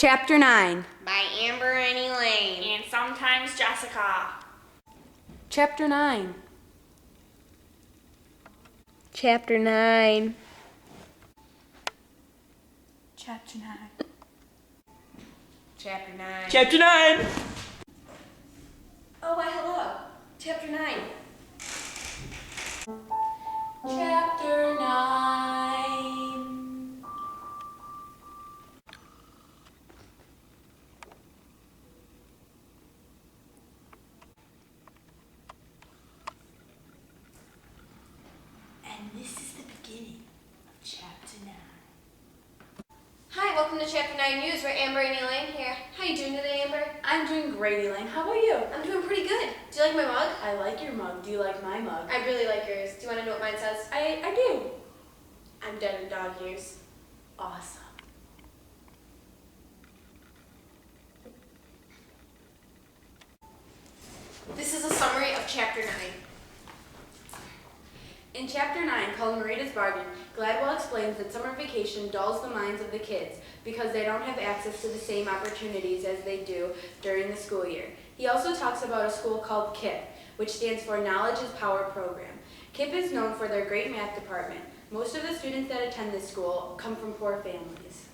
Chapter 9. By Amber and Elaine. And sometimes Jessica. Chapter 9. Chapter 9. Chapter 9. Chapter 9. Chapter 9. Oh, why hello. Chapter 9. Chapter 9. And this is the beginning of Chapter 9. Hi, welcome to Chapter 9 News. We're Amber and Elaine here. How you doing today, Amber? I'm doing great, Elaine. How about you? I'm doing pretty good. Do you like my mug? I like your mug. Do you like my mug? I really like yours. Do you want to know what mine says? I do. I'm dead in dog years. Awesome. This is a summary of Chapter 9. In Chapter 9, called Marita's Bargain, Gladwell explains that summer vacation dulls the minds of the kids because they don't have access to the same opportunities as they do during the school year. He also talks about a school called KIPP, which stands for Knowledge is Power Program. KIPP is known for their great math department. Most of the students that attend this school come from poor families.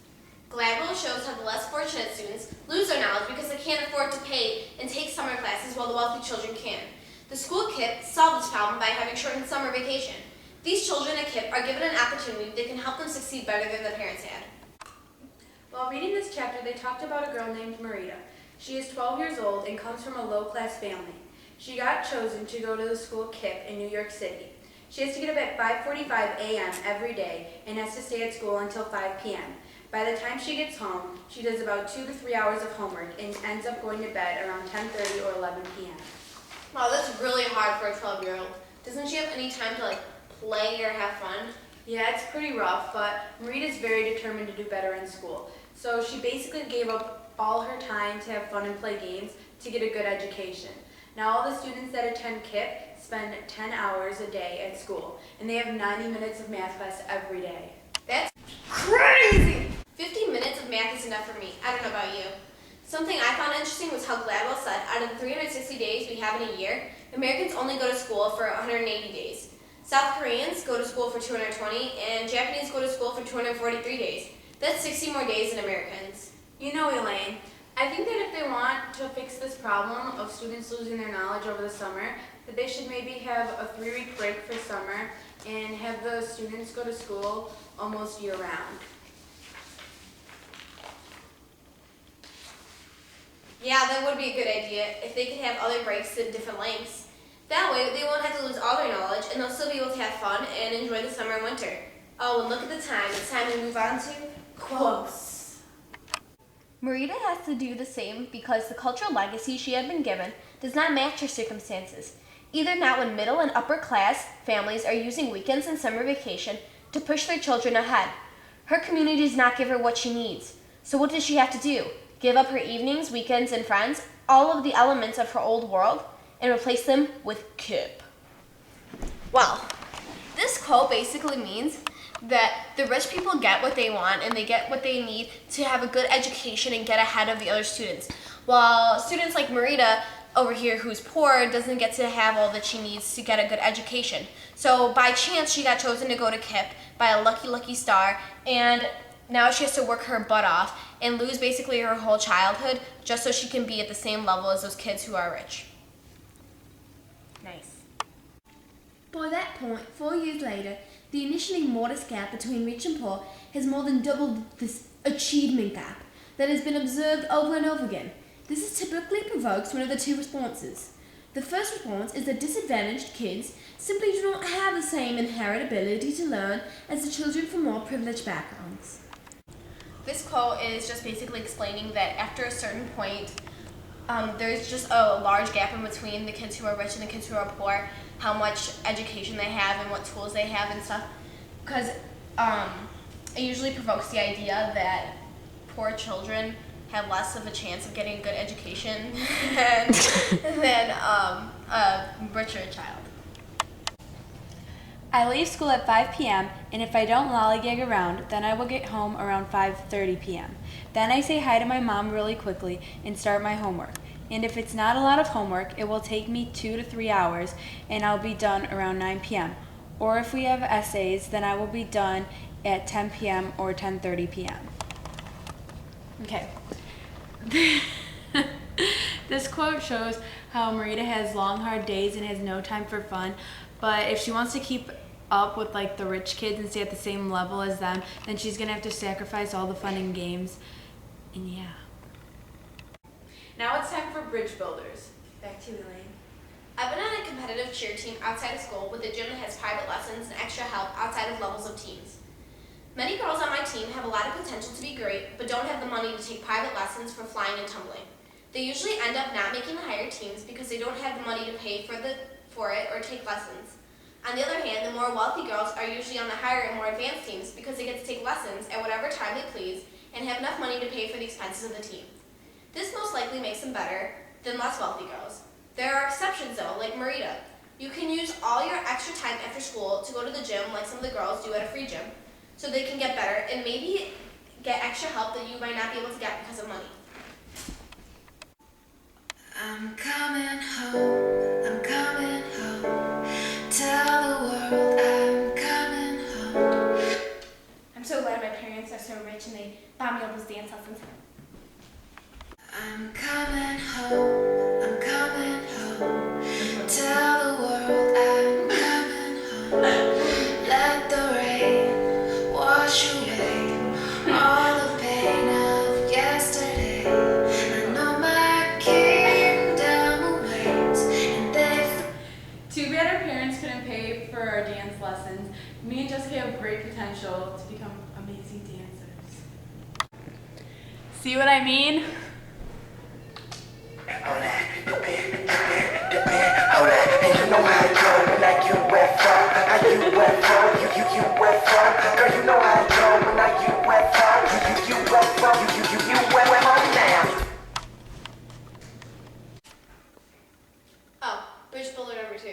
Gladwell shows how the less fortunate students lose their knowledge because they can't afford to pay and take summer classes while the wealthy children can. The school KIPP solved this problem by having shortened summer vacation. These children at KIPP are given an opportunity that can help them succeed better than their parents had. While reading this chapter, they talked about a girl named Marita. She is 12 years old and comes from a low-class family. She got chosen to go to the school KIPP in New York City. She has to get up at 5:45 a.m. every day and has to stay at school until 5 p.m. By the time she gets home, she does about 2 to 3 hours of homework and ends up going to bed around 10:30 or 11 p.m. Wow, that's really hard for a 12-year-old. Doesn't she have any time to play or have fun? Yeah, it's pretty rough, but Marita's very determined to do better in school. So she basically gave up all her time to have fun and play games to get a good education. Now all the students that attend KIPP spend 10 hours a day at school, and they have 90 minutes of math class every day. That's crazy! 50 minutes of math is enough for me. I don't know about you. Something I found interesting was how Gladwell said out of the 360 days we have in a year, Americans only go to school for 180 days. South Koreans go to school for 220, and Japanese go to school for 243 days. That's 60 more days than Americans. You know, Elaine, I think that if they want to fix this problem of students losing their knowledge over the summer, that they should maybe have a 3-week break for summer and have the students go to school almost year-round. Yeah, that would be a good idea if they could have other breaks at different lengths. That way, they won't have to lose all their knowledge, and they'll still be able to have fun and enjoy the summer and winter. Oh, and look at the time. It's time to move on to quotes. Marita has to do the same because the cultural legacy she had been given does not match her circumstances, either not when middle and upper class families are using weekends and summer vacation to push their children ahead. Her community does not give her what she needs. So what does she have to do? Give up her evenings, weekends, and friends, all of the elements of her old world, and replace them with KIPP. Well, this quote basically means that the rich people get what they want and they get what they need to have a good education and get ahead of the other students. While students like Marita over here, who's poor, doesn't get to have all that she needs to get a good education. So by chance, she got chosen to go to KIPP by a lucky star, and now she has to work her butt off and lose basically her whole childhood just so she can be at the same level as those kids who are rich. Nice. By that point, 4 years later, the initially modest gap between rich and poor has more than doubled this achievement gap that has been observed over and over again. This typically provokes one of the two responses. The first response is that disadvantaged kids simply do not have the same inherent ability to learn as the children from more privileged backgrounds. This quote is just basically explaining that after a certain point, there's just a large gap in between the kids who are rich and the kids who are poor, how much education they have and what tools they have and stuff. Because it usually provokes the idea that poor children have less of a chance of getting a good education than a richer child. I leave school at 5 p.m., and if I don't lollygag around, then I will get home around 5:30 p.m. Then I say hi to my mom really quickly and start my homework. And if it's not a lot of homework, it will take me 2 to 3 hours, and I'll be done around 9 p.m. Or if we have essays, then I will be done at 10 p.m. or 10:30 p.m. Okay. This quote shows how Marita has long, hard days and has no time for fun. But if she wants to keep up with like the rich kids and stay at the same level as them, then she's gonna have to sacrifice all the fun and games. And yeah. Now it's time for bridge builders. Back to you, Elaine. I've been on a competitive cheer team outside of school with a gym that has private lessons and extra help outside of levels of teams. Many girls on my team have a lot of potential to be great, but don't have the money to take private lessons for flying and tumbling. They usually end up not making the higher teams because they don't have the money to pay for it or take lessons. On the other hand, the more wealthy girls are usually on the higher and more advanced teams because they get to take lessons at whatever time they please and have enough money to pay for the expenses of the team. This most likely makes them better than less wealthy girls. There are exceptions though, like Marita. You can use all your extra time after school to go to the gym like some of the girls do at a free gym, so they can get better and maybe get extra help that you might not be able to get because of money. I'm coming home, I'm coming home. Tell the world I'm coming home. I'm so glad my parents are so rich and they bought me all those dance lessons. I'm coming home, I'm coming home. Tell the world I'm coming home. Let the rain wash away all the pain of yesterday. I know my kingdom awaits, and they. Too bad our parents couldn't pay for our dance lessons. Me and Jessica have great potential to become amazing dancers. See what I mean? Hold that, and you know how to go when I UFO, girl, you know how to go when I UFO now. Oh, bridge builder number 2.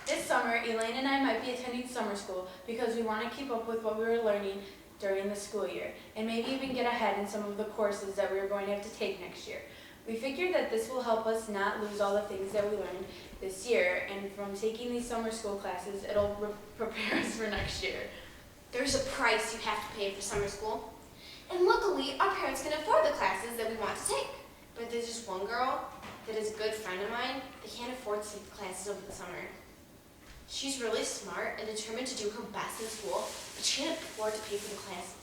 This summer, Elaine and I might be attending summer school because we want to keep up with what we were learning during the school year and maybe even get ahead in some of the courses that we are going to have to take next year. We figured that this will help us not lose all the things that we learned this year, and from taking these summer school classes, it'll prepare us for next year. There's a price you have to pay for summer school. And luckily, our parents can afford the classes that we want to take. But there's just one girl that is a good friend of mine that can't afford to take the classes over the summer. She's really smart and determined to do her best in school, but she can't afford to pay for the classes.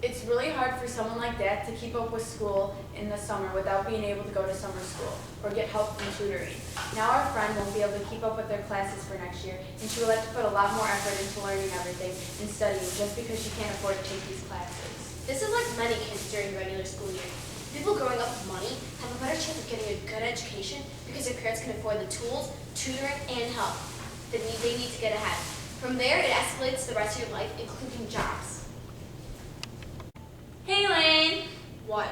It's really hard for someone like that to keep up with school in the summer without being able to go to summer school or get help from tutoring. Now our friend won't be able to keep up with their classes for next year, and she will have to put a lot more effort into learning everything and studying just because she can't afford to take these classes. This is like many kids during the regular school year. People growing up with money have a better chance of getting a good education because their parents can afford the tools, tutoring, and help that they need to get ahead. From there, it escalates the rest of your life, including jobs. Hey, Elaine! What?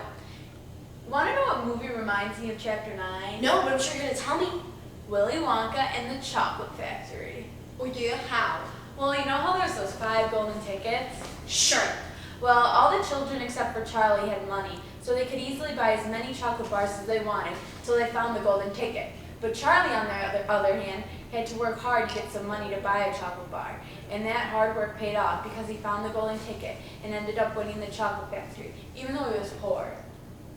Want to know what movie reminds me of Chapter 9? No, but I'm sure you're going to tell me. Willy Wonka and the Chocolate Factory. Oh yeah, how? Well, you know how there's those 5 golden tickets? Sure. Well, all the children except for Charlie had money, so they could easily buy as many chocolate bars as they wanted till they found the golden ticket. But Charlie, on the other hand, had to work hard to get some money to buy a chocolate bar. And that hard work paid off because he found the golden ticket and ended up winning the chocolate factory, even though he was poor.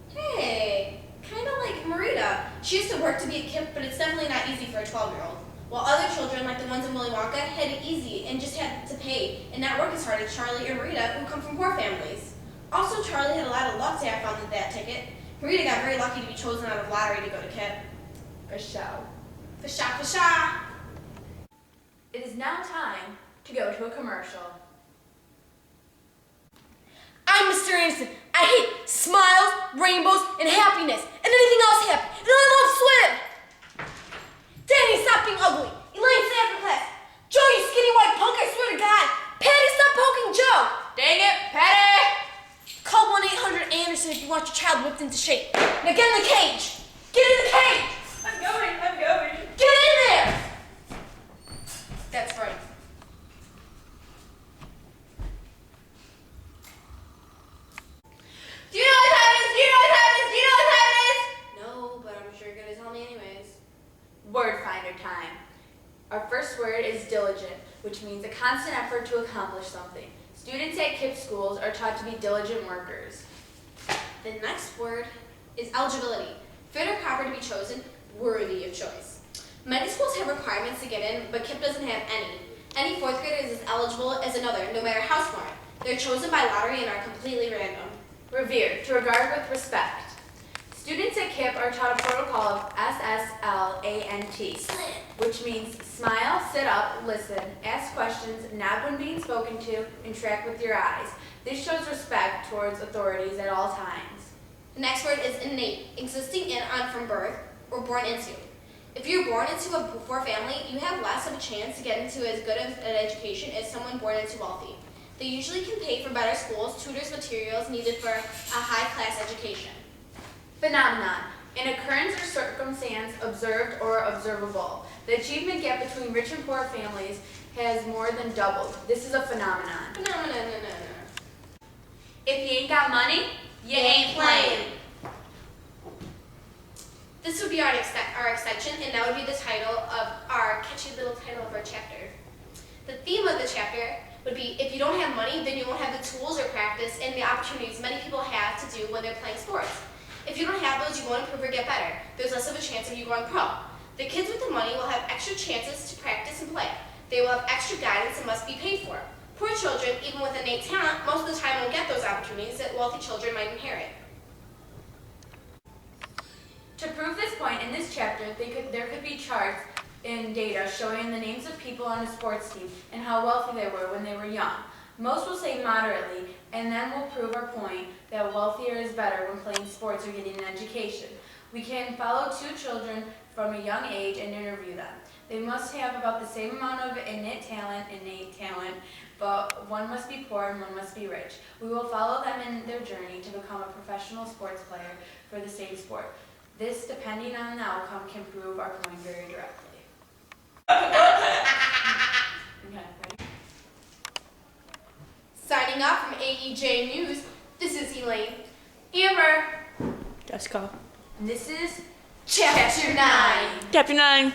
Hey, kind of like Marita. She used to work to be a kip, but it's definitely not easy for a 12-year-old. While other children, like the ones in Willy Wonka, had it easy and just had to pay and not work as hard as Charlie or Marita, who come from poor families. Also, Charlie had a lot of luck to have found that ticket. Marita got very lucky to be chosen out of lottery to go to KIP. For show. For sha. It is now time to go to a commercial. I'm Mr. Anderson. I hate smiles, rainbows, and happiness, and anything else happy. And I love swim. Danny, stop being ugly. Elaine, stay after class. Joe, you skinny white punk, I swear to God. Patty, stop poking Joe. Dang it, Patty! Call 1-800-ANDERSON if you want your child whipped into shape. Now get in the cage. Get in the cage. I'm going. Get in there. constant effort to accomplish something. Students at KIPP schools are taught to be diligent workers. The next word is eligibility. Fit or proper to be chosen, worthy of choice. Many schools have requirements to get in, but KIPP doesn't have any. Any fourth grader is as eligible as another, no matter how smart. They're chosen by lottery and are completely random. Revere, to regard with respect. Students at KIPP are taught a protocol of SSLANT, which means smile, sit up, listen, ask questions, nod when being spoken to, and track with your eyes. This shows respect towards authorities at all times. The next word is innate, existing in on from birth or born into. If you're born into a poor family, you have less of a chance to get into as good of an education as someone born into wealthy. They usually can pay for better schools, tutors, materials needed for a high-class education. Phenomenon, an occurrence or circumstance observed or observable. The achievement gap between rich and poor families has more than doubled. This is a phenomenon. Phenomenon. If you ain't got money, You ain't playing. This would be our extension, and that would be the title of our catchy little title of our chapter. The theme of the chapter would be, if you don't have money, then you won't have the tools or practice and the opportunities many people have to do when they're playing sports. If you don't have those, you won't improve or get better. There's less of a chance of you going pro. The kids with the money will have extra chances to practice and play. They will have extra guidance and must be paid for. Poor children, even with innate talent, most of the time won't get those opportunities that wealthy children might inherit. To prove this point in this chapter, there could be charts and data showing the names of people on a sports team and how wealthy they were when they were young. Most will say moderately, and then we'll prove our point that wealthier is better when playing sports or getting an education. We can follow two children from a young age and interview them. They must have about the same amount of innate talent, but one must be poor and one must be rich. We will follow them in their journey to become a professional sports player for the same sport. This, depending on the outcome, can prove our point very directly. Okay, ready? Signing off from AEJ News, this is Elaine. Amber, Jessica. and this is Chapter 9. Chapter 9.